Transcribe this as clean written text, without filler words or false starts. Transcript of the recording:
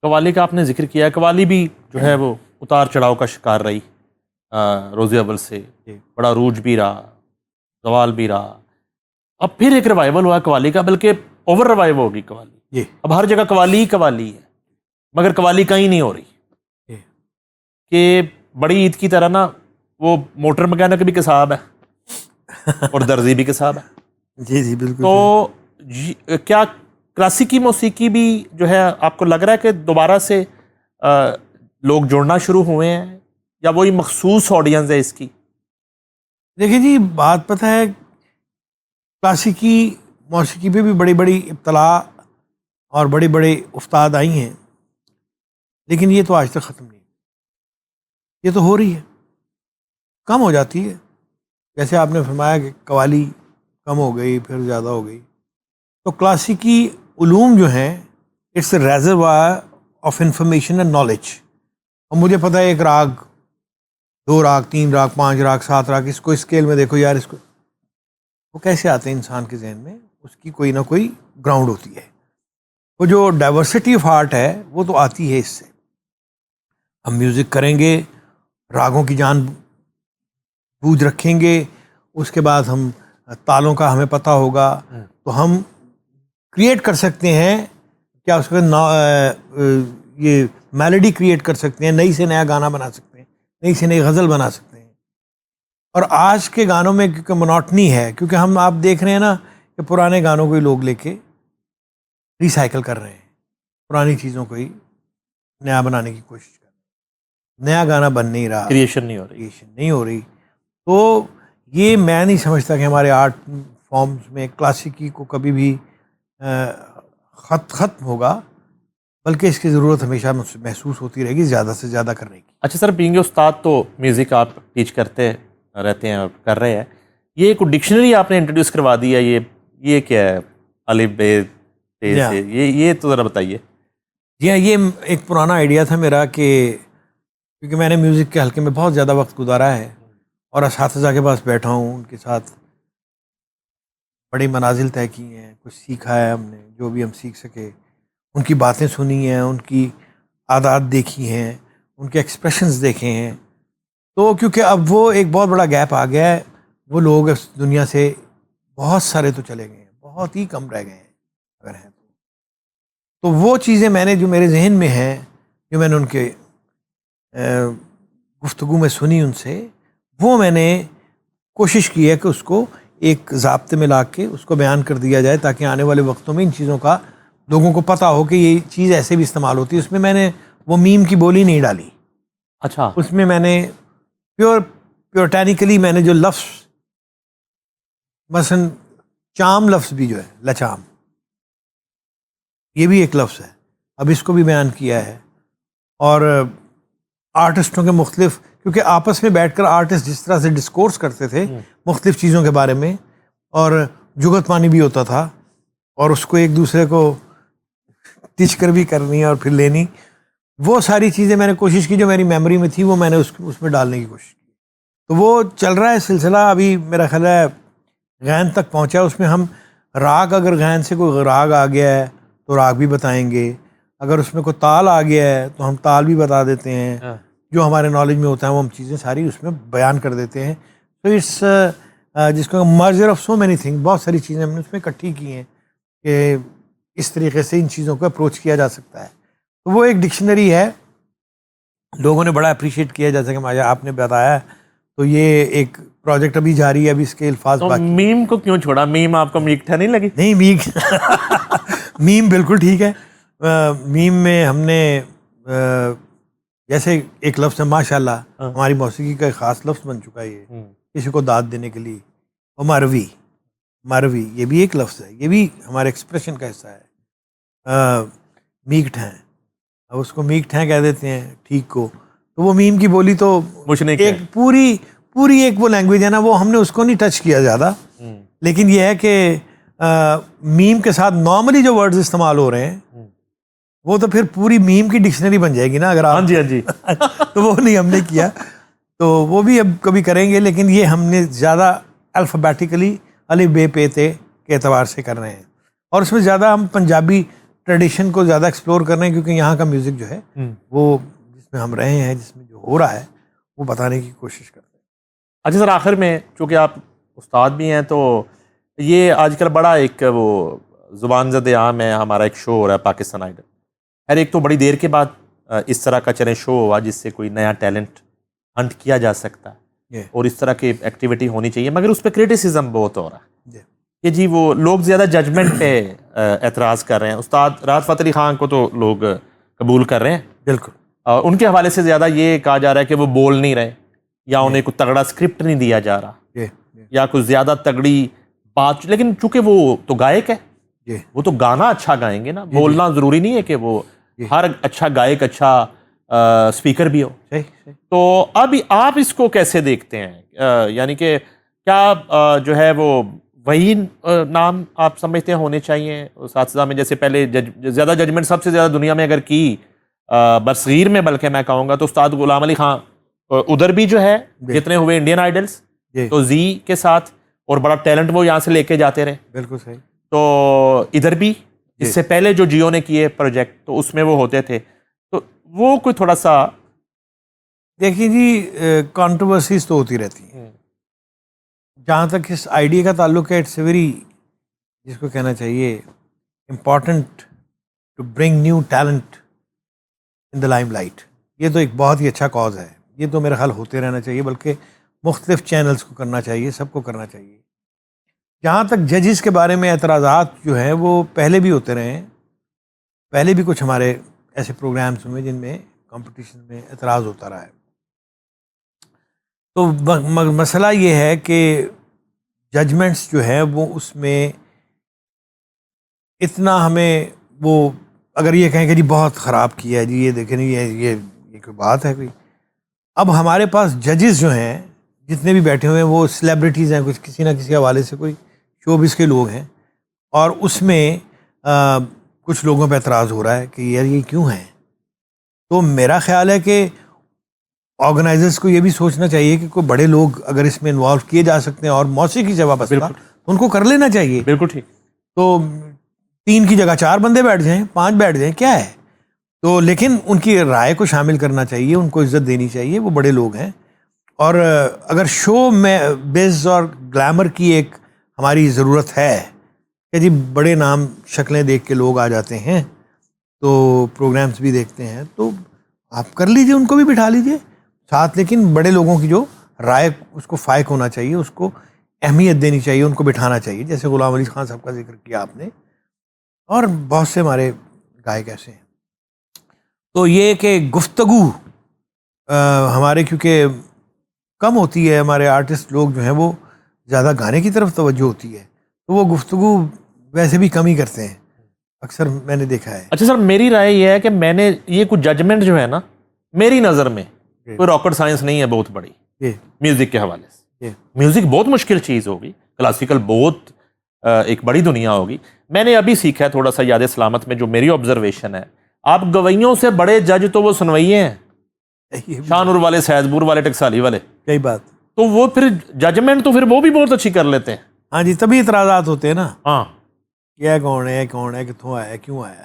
قوالی کا آپ نے ذکر کیا، قوالی بھی جو ہے وہ اتار چڑھاؤ کا شکار رہی روز اول سے، بڑا عروج بھی رہا، زوال بھی رہا. اب پھر ایک ریوائول ہوا قوالی کا، بلکہ اوور ریوائو ہوگی قوالی. اب ہر جگہ قوالی ہی قوالی ہے، مگر قوالی کہیں نہیں ہو رہی کہ بڑی عید کی طرح نا وہ موٹر مکینک بھی کساب ہے اور درزی بھی کساب ہے. جی جی بالکل. تو کیا کلاسیکی موسیقی بھی جو ہے آپ کو لگ رہا ہے کہ دوبارہ سے لوگ جڑنا شروع ہوئے ہیں، یا وہی مخصوص آڈینس ہے اس کی؟ دیکھیں جی، بات پتہ ہے، کلاسیکی موسیقی پہ بھی بڑی بڑی ابتلاء اور بڑے بڑے استاد آئی ہیں، لیکن یہ تو آج تک ختم نہیں. یہ تو ہو رہی ہے، کم ہو جاتی ہے. جیسے آپ نے فرمایا کہ قوالی کم ہو گئی پھر زیادہ ہو گئی، تو کلاسیکی علوم جو ہیں it's a reservoir of information and knowledge. اور مجھے پتہ ہے ایک راگ، 2 راگ، 3 راگ، 5 راگ، 7 راگ، اس کو اسکیل میں دیکھو یار، اس کو وہ کیسے آتے ہیں انسان کے ذہن میں؟ اس کی کوئی نہ کوئی گراؤنڈ ہوتی ہے. وہ جو ڈائیورسٹی آف آرٹ ہے وہ تو آتی ہے اس سے. ہم میوزک کریں گے، راگوں کی جان بوجھ رکھیں گے، اس کے بعد ہم تالوں کا ہمیں پتہ ہوگا تو ہم کریٹ کر سکتے ہیں، کیا اس کا یہ میلڈی کریٹ کر سکتے ہیں، نئی سے نیا گانا بنا سکتے ہیں، نئی سے نئی غزل بنا سکتے ہیں. اور آج کے گانوں میں کیونکہ منوٹنی ہے، کیونکہ ہم آپ دیکھ رہے ہیں نا کہ پرانے گانوں کو ہی لوگ لے کے ریسائیکل کر رہے ہیں، پرانی چیزوں کو ہی نیا بنانے کی کوشش کر رہے ہیں. نیا گانا بن نہیں رہا، کریشن نہیں ہو رہی. تو یہ میں نہیں سمجھتا کہ ہمارے آرٹ فارمز میں کلاسیکی کو کبھی بھی ختم ہوگا، بلکہ اس کی ضرورت ہمیشہ محسوس ہوتی رہے گی زیادہ سے زیادہ کرنے کی. اچھا سر، بینگ استاد تو میوزک آپ ٹیچ کرتے رہتے ہیں اور کر رہے ہیں، یہ کوئی ڈکشنری آپ نے انٹروڈیوس کروا دی ہے؟ یہ کیا ہے؟ الف بے تے سے یہ تو ذرا بتائیے. جی ہاں، یہ ایک پرانا آئیڈیا تھا میرا، کہ کیونکہ میں نے میوزک کے حلقے میں بہت زیادہ وقت گزارا ہے اور اساتذہ کے پاس بیٹھا ہوں، ان کے ساتھ بڑی منازل طے کی ہیں، کچھ سیکھا ہے ہم نے، جو بھی ہم سیکھ سکے، ان کی باتیں سنی ہیں، ان کی عادات دیکھی ہیں، ان کے ایکسپریشنز دیکھے ہیں. تو کیونکہ اب وہ ایک بہت بڑا گیپ آ گیا ہے، وہ لوگ اس دنیا سے بہت سارے تو چلے گئے ہیں، بہت ہی کم رہ گئے ہیں اگر ہیں تو وہ چیزیں میں نے جو میرے ذہن میں ہیں، جو میں نے ان کے گفتگو میں سنی ان سے، وہ میں نے کوشش کی ہے کہ اس کو ایک ضابطے میں لا کے اس کو بیان کر دیا جائے، تاکہ آنے والے وقتوں میں ان چیزوں کا لوگوں کو پتہ ہو کہ یہ چیز ایسے بھی استعمال ہوتی ہے. اس میں نے وہ میم کی بولی نہیں ڈالی. اچھا. اس میں نے پیورٹینیکلی میں نے جو لفظ، مثلا چام لفظ بھی جو ہے، لچام، یہ بھی ایک لفظ ہے، اب اس کو بھی بیان کیا ہے. اور آرٹسٹوں کے مختلف، کیونکہ آپس میں بیٹھ کر آرٹسٹ جس طرح سے ڈسکورس کرتے تھے مختلف چیزوں کے بارے میں، اور جگت پانی بھی ہوتا تھا، اور اس کو ایک دوسرے کو ٹچ کر بھی کرنی اور پھر لینی، وہ ساری چیزیں میں نے کوشش کی جو میری میموری میں تھی، وہ میں نے اس میں ڈالنے کی کوشش کی. تو وہ چل رہا ہے سلسلہ، ابھی میرا خیال ہے غین تک پہنچا. اس میں ہم راگ، اگر غین سے کوئی راگ آ گیا ہے تو راگ بھی بتائیں گے، اگر اس میں کوئی تال آ گیا ہے تو ہم تال بھی بتا دیتے ہیں، جو ہمارے نالج میں ہوتا ہے وہ ہم چیزیں ساری اس میں بیان کر دیتے ہیں. تو اس جس کو merger of so many thing, بہت ساری چیزیں ہم نے اس میں اکٹھی کی ہیں کہ اس طریقے سے ان چیزوں کو اپروچ کیا جا سکتا ہے. تو وہ ایک ڈکشنری ہے، لوگوں نے بڑا اپریشیٹ کیا، جیسا کہ مجھے آپ نے بتایا. تو یہ ایک پروجیکٹ ابھی جاری ہے، ابھی اس کے الفاظ تو باقی. میم کو کیوں چھوڑا؟ میم آپ کو میٹھا نہیں لگی؟ نہیں، میم بالکل ٹھیک ہے. میم میں ہم نے جیسے ایک لفظ ہے ماشاء اللہ، ہماری موسیقی کا ایک خاص لفظ بن چکا ہے یہ، کسی کو داد دینے کے لیے. اور مروی یہ بھی ایک لفظ ہے، یہ بھی ہمارے ایکسپریشن کا حصہ ہے. میک ٹھیں، اب اس کو میک ٹھیں کہہ دیتے ہیں ٹھیک کو. تو وہ میم کی بولی تو ایک پوری ایک وہ لینگویج ہے نا، وہ ہم نے اس کو نہیں ٹچ کیا زیادہ. لیکن یہ ہے کہ میم کے ساتھ نارملی جو ورڈز استعمال ہو رہے ہیں وہ تو پھر پوری میم کی ڈکشنری بن جائے گی نا اگر آپ. ہاں جی تو وہ نہیں ہم نے کیا، تو وہ بھی اب کبھی کریں گے. لیکن یہ ہم نے زیادہ الفابیٹیکلی الف بے پے تے کے اعتبار سے کر رہے ہیں، اور اس میں زیادہ ہم پنجابی ٹریڈیشن کو زیادہ ایکسپلور کر رہے ہیں کیونکہ یہاں کا میوزک جو ہے وہ جس میں ہم رہے ہیں، جس میں جو ہو رہا ہے وہ بتانے کی کوشش کرتے ہیں. اچھا سر، آخر میں چونکہ آپ استاد بھی ہیں تو یہ آج کل بڑا ایک وہ زبان زد عام ہے، ہمارا ایک شو ہو رہا ہے پاکستان آئیڈل. ہر ایک تو بڑی دیر کے بعد اس طرح کا چلے شو ہوا جس سے کوئی نیا ٹیلنٹ ہنٹ کیا جا سکتا ہے اور اس طرح کی ایکٹیویٹی ہونی چاہیے، مگر اس پہ کریٹیسزم بہت ہو رہا ہے کہ جی وہ لوگ زیادہ ججمنٹ پہ اعتراض کر رہے ہیں. استاد راحت فتح علی خان کو تو لوگ قبول کر رہے ہیں بالکل، ان کے حوالے سے زیادہ یہ کہا جا رہا ہے کہ وہ بول نہیں رہے یا انہیں کوئی تگڑا اسکرپٹ نہیں دیا جا رہا یا کوئی زیادہ تگڑی بات، لیکن چونکہ وہ تو گائک ہے وہ تو گانا اچھا گائیں گے نا، بولنا ضروری نہیں ہے کہ وہ ہر اچھا گائک اچھا اسپیکر بھی ہو. تو اب آپ اس کو کیسے دیکھتے ہیں؟ یعنی کہ کیا جو ہے وہ وہی نام آپ سمجھتے ہیں ہونے چاہیے اساتذہ میں، جیسے پہلے زیادہ ججمنٹ سب سے زیادہ دنیا میں اگر کی برصغیر میں بلکہ میں کہوں گا تو استاد غلام علی خان ادھر بھی جو ہے جتنے ہوئے انڈین آئیڈلس تو زی کے ساتھ اور بڑا ٹیلنٹ وہ یہاں سے لے کے جاتے رہے. بالکل صحیح. تو ادھر بھی اس سے پہلے جو جیو نے کیے پروجیکٹ تو اس میں وہ ہوتے تھے، تو وہ کوئی تھوڑا سا دیکھیے جی کانٹروورسیز تو ہوتی رہتی ہیں. جہاں تک اس آئیڈیا کا تعلق ہے اٹس اے ویری، جس کو کہنا چاہیے important to bring new talent in the limelight. یہ تو ایک بہت ہی اچھا کاز ہے، یہ تو میرا خیال ہوتے رہنا چاہیے، بلکہ مختلف چینلز کو کرنا چاہیے، سب کو کرنا چاہیے. جہاں تک ججز کے بارے میں اعتراضات جو ہیں وہ پہلے بھی ہوتے رہے ہیں، پہلے بھی کچھ ہمارے ایسے پروگرامز ہوئے جن میں کمپٹیشن میں اعتراض ہوتا رہا ہے. تو مسئلہ یہ ہے کہ ججمنٹس جو ہے وہ اس میں اتنا ہمیں وہ اگر یہ کہیں کہ جی بہت خراب کیا ہے جی، یہ دیکھیں یہ کوئی بات ہے کوئی. اب ہمارے پاس ججز جو ہیں جتنے بھی بیٹھے ہوئے ہیں وہ سیلیبریٹیز ہیں، کچھ کسی نہ کسی حوالے سے کوئی شوبز کے لوگ ہیں، اور اس میں کچھ لوگوں پہ اعتراض ہو رہا ہے کہ یار یہ کیوں ہیں. تو میرا خیال ہے کہ آرگنائزرز کو یہ بھی سوچنا چاہیے کہ کوئی بڑے لوگ اگر اس میں انوالو کیے جا سکتے ہیں اور موسیقی سے وابستہ ان کو کر لینا چاہیے. بالکل ٹھیک. تو 3 کی جگہ 4 بندے بیٹھ جائیں، 5 بیٹھ جائیں، کیا ہے. تو لیکن ان کی رائے کو شامل کرنا چاہیے، ان کو عزت دینی چاہیے، وہ بڑے لوگ ہیں. اور اگر شو میں بیز اور گلیمر کی ایک ہماری ضرورت ہے کہ جی بڑے نام شکلیں دیکھ کے لوگ آ جاتے ہیں تو پروگرامز بھی دیکھتے ہیں، تو آپ کر لیجئے، ان کو بھی بٹھا لیجئے ساتھ، لیکن بڑے لوگوں کی جو رائے اس کو فائق ہونا چاہیے، اس کو اہمیت دینی چاہیے، ان کو بٹھانا چاہیے. جیسے غلام علی خان صاحب کا ذکر کیا آپ نے، اور بہت سے ہمارے گائک ایسے ہیں. تو یہ کہ گفتگو ہمارے کیونکہ کم ہوتی ہے، ہمارے آرٹسٹ لوگ جو ہیں وہ زیادہ گانے کی طرف توجہ ہوتی ہے، تو وہ گفتگو ویسے بھی کم ہی کرتے ہیں اکثر، میں نے دیکھا ہے. اچھا سر، میری رائے یہ ہے کہ میں نے یہ کچھ ججمنٹ جو ہے نا میری نظر میں کوئی راکٹ سائنس نہیں ہے بہت بڑی میوزک کے حوالے سے. میوزک بہت مشکل چیز ہوگی، کلاسیکل بہت ایک بڑی دنیا ہوگی. میں نے ابھی سیکھا ہے تھوڑا سا یاد سلامت میں، جو میری آبزرویشن ہے، آپ گوئیوں سے بڑے جج تو وہ سنوئیے ہیں، شاہنور والے، سیدپور والے، ٹکسالی والے. صحیح بات. تو وہ پھر ججمنٹ تو پھر وہ بھی بہت اچھی کر لیتے ہیں. ہاں جی، تبھی اعتراضات ہوتے ہیں نا. ہاں، یہ کون ہے، کتوں آیا ہے، کیوں آیا ہے.